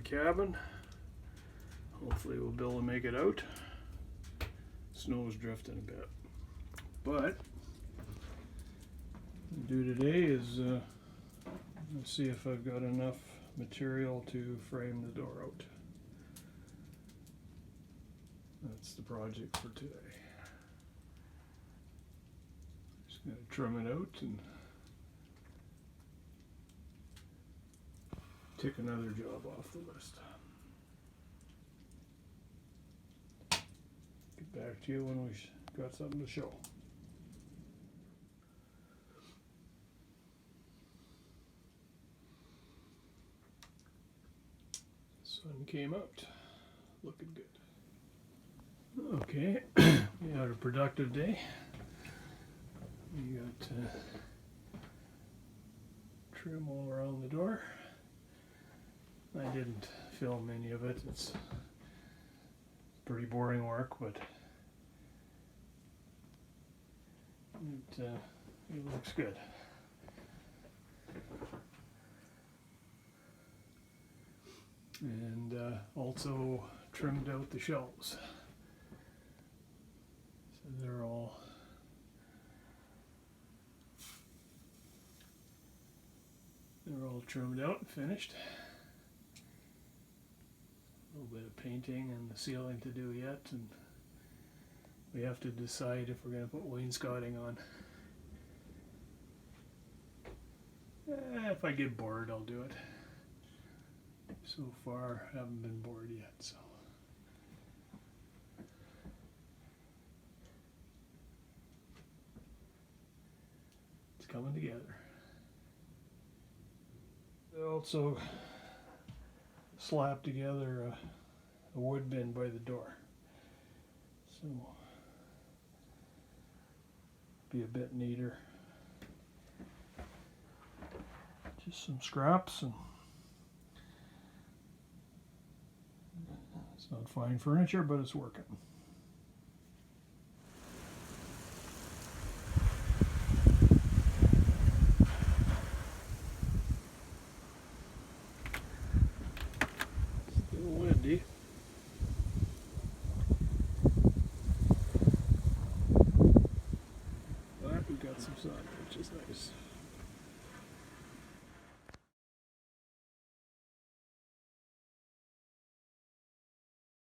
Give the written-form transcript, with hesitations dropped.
cabin. Hopefully we'll be able to make it out. Snow's drifting a bit. But what I'll do today is let's see if I've got enough material to frame the door out. That's the project for today. Just going to trim it out and tick another job off the list. Get back to you when we've got something to show. Sun came out, looking good. Okay, we had a productive day. We got trim all around the door. I didn't film any of it. It's pretty boring work, but it looks good. And also trimmed out the shelves. So they're all trimmed out and finished. A little bit of painting and the ceiling to do yet, and we have to decide if we're going to put wainscoting on. If I get bored, I'll do it. So far, I haven't been bored yet, so. It's coming together. I also slapped together a wood bin by the door. So, be a bit neater. Just some scraps, and it's not fine furniture, but it's working. Still windy. But we got some sun, which is nice.